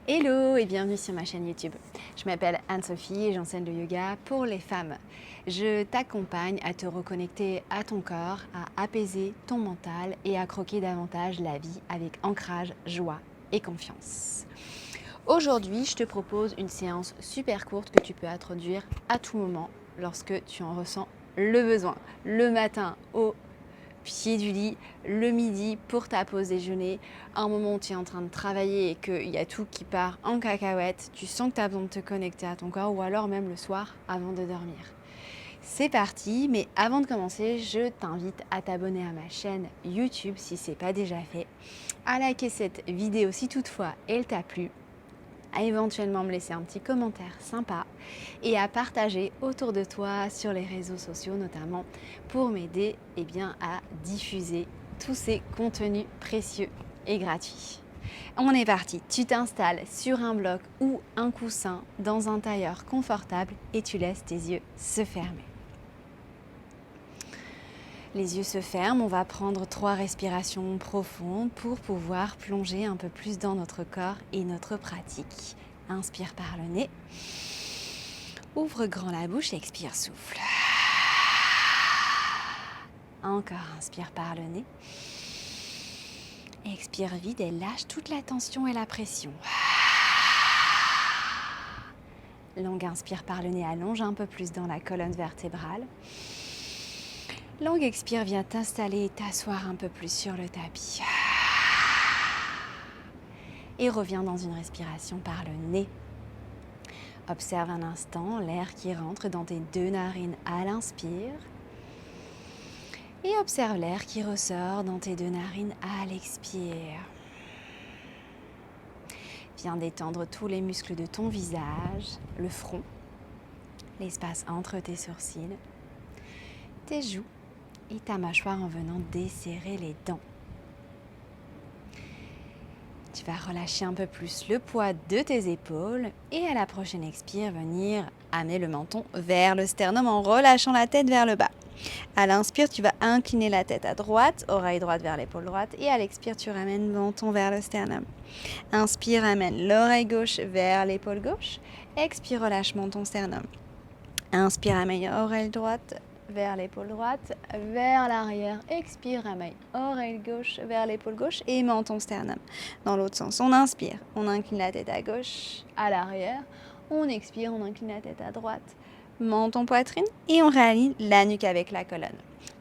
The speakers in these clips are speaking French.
Hello et bienvenue sur ma chaîne YouTube. Je m'appelle Anne-Sophie et j'enseigne le yoga pour les femmes. Je t'accompagne à te reconnecter à ton corps, à apaiser ton mental et à croquer davantage la vie avec ancrage, joie et confiance. Aujourd'hui, je te propose une séance super courte que tu peux introduire à tout moment lorsque tu en ressens le besoin. Le matin au pied du lit, le midi pour ta pause déjeuner, un moment où tu es en train de travailler et qu'il y a tout qui part en cacahuète, tu sens que tu as besoin de te connecter à ton corps ou alors même le soir avant de dormir. C'est parti, mais avant de commencer, je t'invite à t'abonner à ma chaîne YouTube si ce n'est pas déjà fait, à liker cette vidéo si toutefois elle t'a plu, à éventuellement me laisser un petit commentaire sympa et à partager autour de toi sur les réseaux sociaux notamment pour m'aider à diffuser tous ces contenus précieux et gratuits. On est parti, tu t'installes sur un bloc ou un coussin dans un tailleur confortable et tu laisses tes yeux se fermer. Les yeux se ferment, on va prendre 3 respirations profondes pour pouvoir plonger un peu plus dans notre corps et notre pratique. Inspire par le nez. Ouvre grand la bouche, expire, souffle. Encore, inspire par le nez. Expire vide et lâche toute la tension et la pression. Longue inspire par le nez, allonge un peu plus dans la colonne vertébrale. Longue expire, viens t'installer et t'asseoir un peu plus sur le tapis. Et reviens dans une respiration par le nez. Observe un instant l'air qui rentre dans tes 2 narines à l'inspire. Et observe l'air qui ressort dans tes 2 narines à l'expire. Viens détendre tous les muscles de ton visage, le front, l'espace entre tes sourcils, tes joues et ta mâchoire en venant desserrer les dents. Tu vas relâcher un peu plus le poids de tes épaules et à la prochaine expire, venir amener le menton vers le sternum en relâchant la tête vers le bas. À l'inspire, tu vas incliner la tête à droite, oreille droite vers l'épaule droite et à l'expire, tu ramènes le menton vers le sternum. Inspire, amène l'oreille gauche vers l'épaule gauche. Expire, relâche menton sternum. Inspire, amène oreille droite vers l'épaule droite, vers l'arrière. Expire, ramène oreille gauche vers l'épaule gauche et menton sternum. Dans l'autre sens, on inspire, on incline la tête à gauche, à l'arrière. On expire, on incline la tête à droite, menton poitrine et on réaligne la nuque avec la colonne.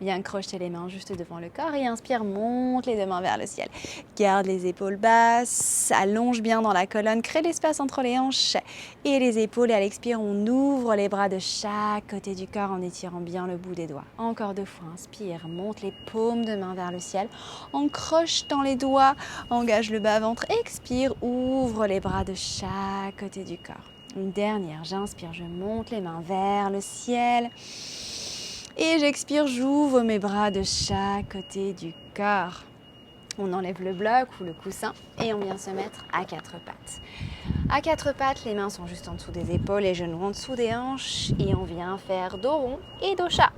Viens crocheter les mains juste devant le corps et inspire, monte les 2 mains vers le ciel. Garde les épaules basses, allonge bien dans la colonne, crée l'espace entre les hanches et les épaules. Et à l'expire, on ouvre les bras de chaque côté du corps en étirant bien le bout des doigts. Encore 2 fois, inspire, monte les paumes de main vers le ciel en crochetant les doigts, engage le bas-ventre, expire, ouvre les bras de chaque côté du corps. Une dernière, j'inspire, je monte les mains vers le ciel. Et j'expire, j'ouvre mes bras de chaque côté du corps. On enlève le bloc ou le coussin et on vient se mettre à 4 pattes. À 4 pattes, les mains sont juste en dessous des épaules, les genoux en dessous des hanches et on vient faire dos rond et dos chat.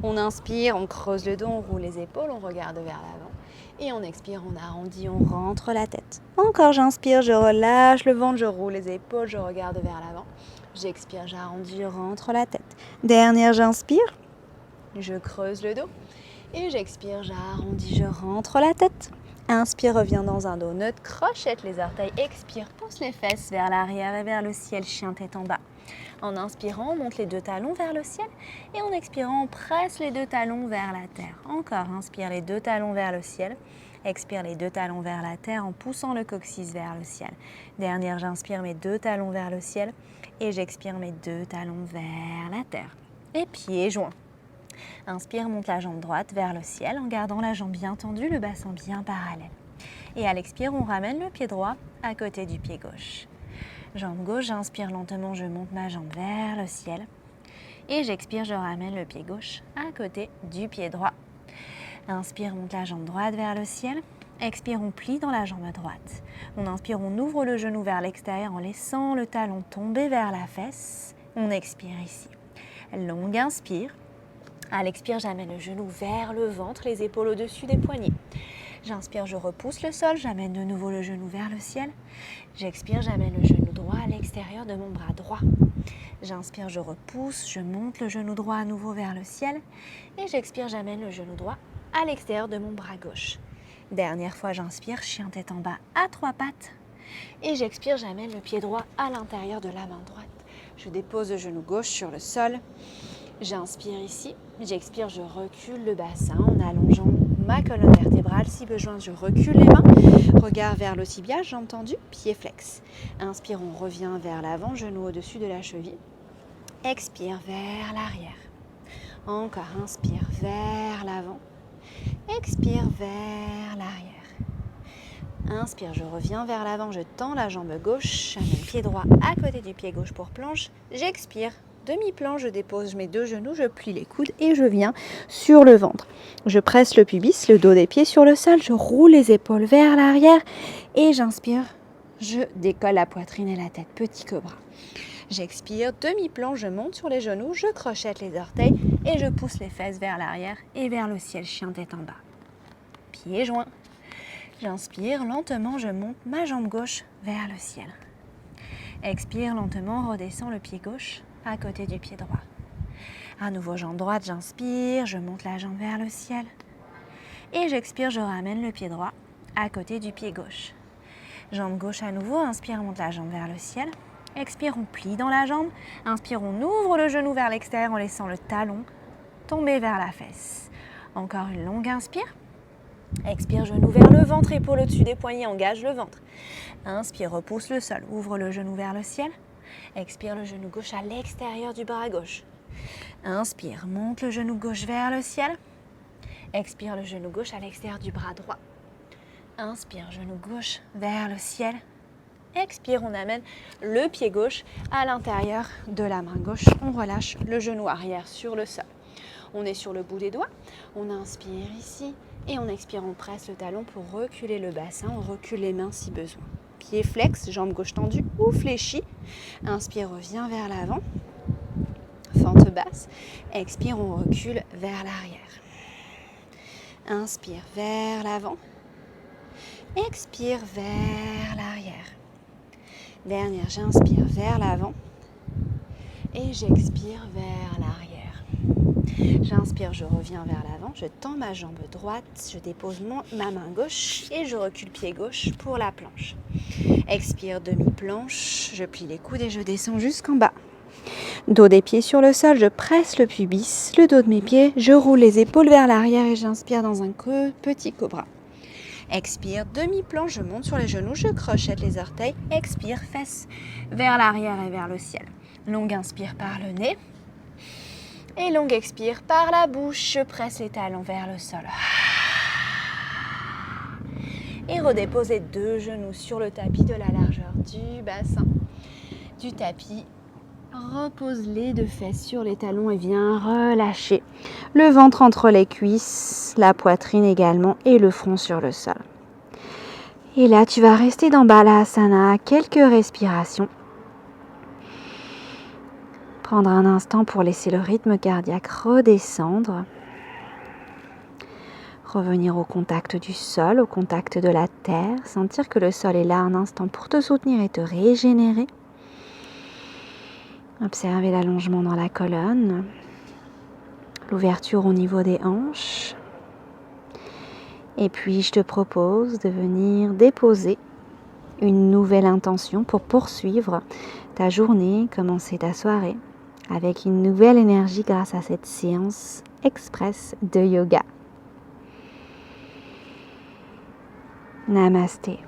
On inspire, on creuse le dos, on roule les épaules, on regarde vers l'avant. Et on expire, on arrondit, on rentre la tête. Encore, j'inspire, je relâche le ventre, je roule les épaules, je regarde vers l'avant. J'expire, j'arrondis, je rentre la tête. Dernière, j'inspire. Je creuse le dos et j'expire, j'arrondis, je rentre la tête. Inspire, reviens dans un dos neutre, crochette les orteils, expire, pousse les fesses vers l'arrière et vers le ciel, chien tête en bas. En inspirant, on monte les 2 talons vers le ciel et en expirant, on presse les 2 talons vers la terre. Encore, inspire les 2 talons vers le ciel, expire les 2 talons vers la terre en poussant le coccyx vers le ciel. Dernière, j'inspire mes 2 talons vers le ciel et j'expire mes 2 talons vers la terre. Et pieds joints. Inspire, monte la jambe droite vers le ciel en gardant la jambe bien tendue, le bassin bien parallèle. Et à l'expire, on ramène le pied droit à côté du pied gauche. Jambe gauche, j'inspire lentement, je monte ma jambe vers le ciel. Et j'expire, je ramène le pied gauche à côté du pied droit. Inspire, monte la jambe droite vers le ciel. Expire, on plie dans la jambe droite. On inspire, on ouvre le genou vers l'extérieur en laissant le talon tomber vers la fesse. On expire ici. Longue inspire. À l'expire, j'amène le genou vers le ventre, les épaules au-dessus des poignets. J'inspire, je repousse le sol, j'amène de nouveau le genou vers le ciel. J'expire, j'amène le genou droit à l'extérieur de mon bras droit. J'inspire, je repousse, je monte le genou droit à nouveau vers le ciel. Et j'expire, j'amène le genou droit à l'extérieur de mon bras gauche. Dernière fois, j'inspire, chien tête en bas à 3 pattes. Et j'expire, j'amène le pied droit à l'intérieur de la main droite. Je dépose le genou gauche sur le sol. J'inspire ici, j'expire, je recule le bassin en allongeant ma colonne vertébrale. Si besoin, je recule les mains. Regard vers le tibia, jambes tendues, pieds flex. Inspire, on revient vers l'avant, genou au-dessus de la cheville. Expire vers l'arrière. Encore, inspire vers l'avant. Expire vers l'arrière. Inspire, je reviens vers l'avant, je tends la jambe gauche, j'amène le pied droit à côté du pied gauche pour planche. J'expire, demi-planche, je dépose mes deux genoux, je plie les coudes et je viens sur le ventre. Je presse le pubis, le dos des pieds sur le sol, je roule les épaules vers l'arrière et j'inspire, je décolle la poitrine et la tête, petit cobra. J'expire, demi-planche, je monte sur les genoux, je crochette les orteils et je pousse les fesses vers l'arrière et vers le ciel, chien tête en bas. Pieds joints. J'inspire, lentement, je monte ma jambe gauche vers le ciel. Expire, lentement, redescends le pied gauche à côté du pied droit. À nouveau, jambe droite, j'inspire, je monte la jambe vers le ciel. Et j'expire, je ramène le pied droit à côté du pied gauche. Jambe gauche à nouveau, inspire, monte la jambe vers le ciel. Expire, on plie dans la jambe. Inspire, on ouvre le genou vers l'extérieur en laissant le talon tomber vers la fesse. Encore une longue inspire. Expire, genou vers le ventre, épaule au-dessus des poignets, engage le ventre. Inspire, repousse le sol, ouvre le genou vers le ciel. Expire, le genou gauche à l'extérieur du bras gauche. Inspire, monte le genou gauche vers le ciel. Expire, le genou gauche à l'extérieur du bras droit. Inspire, genou gauche vers le ciel. Expire, on amène le pied gauche à l'intérieur de la main gauche. On relâche le genou arrière sur le sol. On est sur le bout des doigts. On inspire ici. Et on expire, on presse le talon pour reculer le bassin, on recule les mains si besoin. Pied flex, jambe gauche tendue ou fléchie. Inspire, reviens vers l'avant. Fente basse. Expire, on recule vers l'arrière. Inspire vers l'avant. Expire vers l'arrière. Dernière, j'inspire vers l'avant. Et j'expire vers l'arrière. J'inspire, je reviens vers l'avant, je tends ma jambe droite, je dépose ma main gauche et je recule pied gauche pour la planche. Expire, demi-planche, je plie les coudes et je descends jusqu'en bas. Dos des pieds sur le sol, je presse le pubis, le dos de mes pieds, je roule les épaules vers l'arrière et j'inspire dans un petit cobra. Expire, demi-planche, je monte sur les genoux, je crochette les orteils. Expire, fesses vers l'arrière et vers le ciel. Longue inspire par le nez. Et longue expire par la bouche, je presse les talons vers le sol. Et redépose les deux genoux sur le tapis de la largeur du bassin, du tapis. Repose les deux fesses sur les talons et viens relâcher le ventre entre les cuisses, la poitrine également et le front sur le sol. Et là, tu vas rester dans Balasana quelques respirations. Prendre un instant pour laisser le rythme cardiaque redescendre. Revenir au contact du sol, au contact de la terre. Sentir que le sol est là un instant pour te soutenir et te régénérer. Observer l'allongement dans la colonne. L'ouverture au niveau des hanches. Et puis, je te propose de venir déposer une nouvelle intention pour poursuivre ta journée, commencer ta soirée avec une nouvelle énergie grâce à cette séance express de yoga. Namasté.